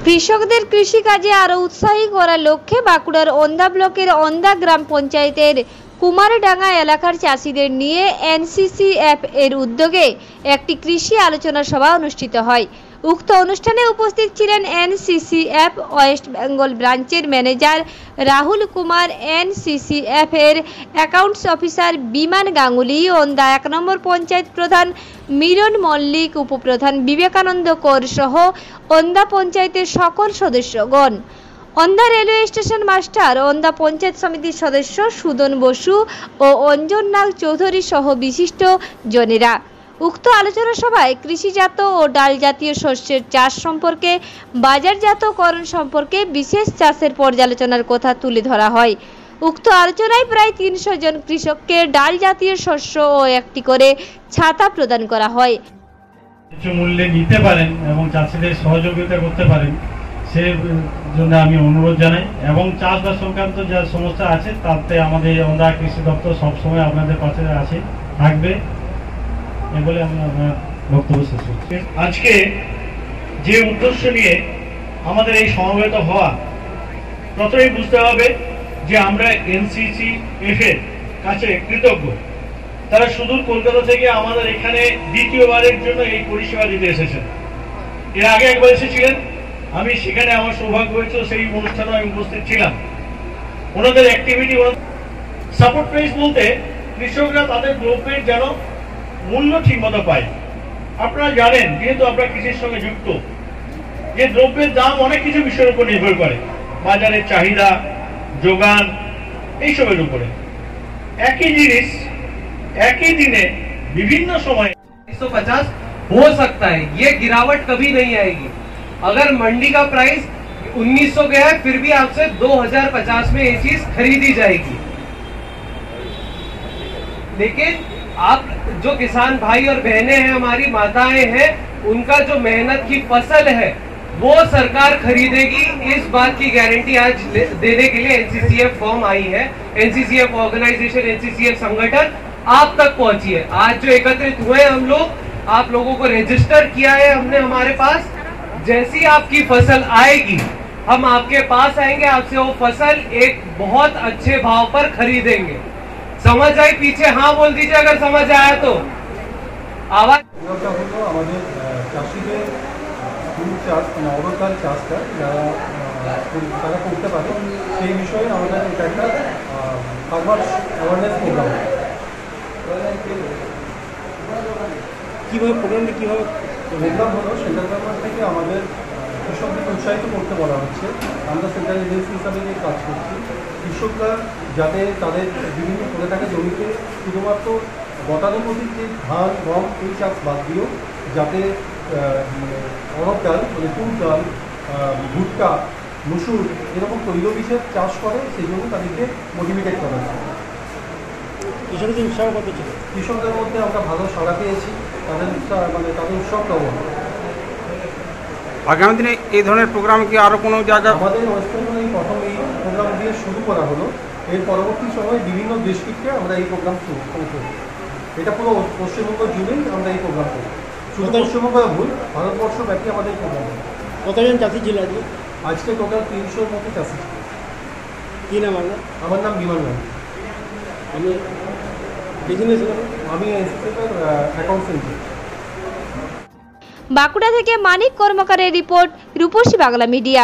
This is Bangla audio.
কৃষকদের কৃষিকাজে আরও উৎসাহী করার লক্ষ্যে বাঁকুড়ার ওন্দা ব্লকের ওন্দা গ্রাম পঞ্চায়েতের কুমারডাঙ্গা এলাকার চাষিদের নিয়ে এনসিসিএফ এর উদ্যোগে একটি কৃষি আলোচনা সভা অনুষ্ঠিত হয়। উক্ত অনুষ্ঠানে উপস্থিত ছিলেন এনসিসিএফ ওয়েস্ট বেঙ্গল ব্রাঞ্চের ম্যানেজার রাহুল কুমার, এনসিসিএফ এর অ্যাকাউন্টস অফিসার বিমান গাঙ্গুলি, ওন্দা ১ নম্বর পঞ্চায়েত প্রধান মিলন মল্লিক, উপপ্রধান বিবেকানন্দ কর সহ ওন্দা পঞ্চায়েতের সকল সদস্যগণ, Onda railway station master, Onda panchayat সমিতির সদস্য সুদন বসু ও অঞ্জন নাগ চৌধুরী সহ বিশিষ্ট জনেরা। উক্ত আলোচনা সভায় কৃষিজাত ও ডাল জাতীয় শস্যের চাষ সম্পর্কে, বাজারজাতকরণ সম্পর্কে বিশেষ চাষের পর্যালোচনার কথা তুলে ধরা হয়। উক্ত আলোচনায় প্রায় ৩০০ জন কৃষককে ডাল জাতীয় শস্য ও একটি করে ছাতা প্রদান করা হয়। কিছু মূল্যে নিতে পারেন এবং চাষিদের সহযোগিতা করতে পারেন, সে জন্য আমি অনুরোধ জানাই। এবং চাষবাস সংক্রান্ত যা সমস্যা আছে তাতে আমাদের ওন্দা কৃষি দপ্তর সবসময় আপনাদের পাশে আছে, থাকবে, এই বলে আমি আপনার বক্তব্য শেষ করছি। আজকে যে উদ্দেশ্য নিয়ে আমাদের এই সমবেত হওয়া, প্রথমেই বুঝতে হবে যে আমরা এনসিসিএফ এর কাছে কৃতজ্ঞ। তারা সুদূর কলকাতা থেকে আমাদের এখানে দ্বিতীয়বারের জন্য এই পরিষেবা দিতে এসেছেন। এর আগে একবার এসেছিলেন, আমি সেখানে আমার সৌভাগ্য হয়েছিল সেই অনুষ্ঠানে আমি উপস্থিত ছিলাম। ওনাদের অ্যাক্টিভিটি, সাপোর্ট প্রাইস বলতে কৃষকরা তাদের দ্রব্যের যেন মূল্য ঠিক মতো পায়। আপনারা জানেন, যেহেতু আপনারা কৃষির সঙ্গে যুক্ত, যে দ্রব্যের দাম অনেক কিছু বিষয়ের উপর নির্ভর করে, বাজারের চাহিদা, যোগান, এইসবের উপরে। একই জিনিস একই দিনে বিভিন্ন সময় 150 हो सकता है, ये गिरावट कभी नहीं आएगी। अगर मंडी का प्राइस 1900 गया है, फिर भी आपसे 2050 में ये चीज खरीदी जाएगी। लेकिन आप जो किसान भाई और बहनें हैं, हमारी माताएं हैं, उनका जो मेहनत की फसल है वो सरकार खरीदेगी। इस बात की गारंटी आज देने के लिए एनसीसीएफ फॉर्म आई है। एनसीसीएफ ऑर्गेनाइजेशन, एनसीसीएफ संगठन आप तक पहुंची है। आज जो एकत्रित हुए हम लोग, आप लोगों को रजिस्टर किया है हमने हमारे पास। जैसी आपकी फसल आएगी, हम आपके पास आएंगे, आपसे वो फसल एक बहुत अच्छे भाव पर खरीदेंगे। समझ आई? पीछे हाँ बोल दीजिए अगर समझ आया तो। आवाज অবকাল চাষটা যারা তারা করতে পারে সেই বিষয়ে আমাদের এটা একটা ফার্মার্স অ্যাওয়ারনেস প্রোগ্রাম। কীভাবে প্রোগ্রামটি কীভাবে প্রোগ্রাম হলো, সেন্ট্রাল গভর্নমেন্ট থেকে আমাদের কৃষকদের উৎসাহিত করতে বলা হচ্ছে। আমরা সেন্ট্রাল এজেন্সি হিসাবে কাজ করছি। কৃষকরা যাতে তাদের বিভিন্ন করে থাকা জমিতে শুধুমাত্র গতানুগতিক যে ধান, গম এই চাষ বাদ দিয়েও যাতে অরব ডাল, মানে তুর ডাল, ভুট্টা, মুসুর এরকম তৈলবীজের চাষ করে, সেই জন্য তাদেরকে মোটিভেটেড করা হচ্ছে। কৃষকদের উৎসাহ কত ছিল? কৃষকদের মধ্যে আমরা ভালো সাড়া পেয়েছি, তাদের উৎসাহ তাদের উৎসবটাও। আগামী দিনে এই ধরনের প্রোগ্রাম কি আরও কোনো জায়গা? আমাদের ওয়েস্ট বেঙ্গলে এই প্রথম এই প্রোগ্রাম দিয়ে শুরু করা হলো। এর পরবর্তী সময় বিভিন্ন ডিস্ট্রিক্টে আমরা এই প্রোগ্রাম শুরু করি। এটা পুরো পশ্চিমবঙ্গ জুড়েই আমরা এই প্রোগ্রাম করি। শুধু পশ্চিমবঙ্গ ভুল, ভারতবর্ষ ব্যাপী আমাদের এই প্রোগ্রাম। কতজন চাষি ছিল আজকে? আজকে টোটাল ৩০০-র মতো চাষি ছিল। কী নাম আপনার? আমার নাম বিমান গাঙ্গুলি। আমি বিজনেস, আমি অ্যাকাউন্টস ইঞ্জিনিয়ার। বাঁকুড়া থেকে মানিক কর্মকারের রিপোর্ট, রূপসী বাংলা মিডিয়া।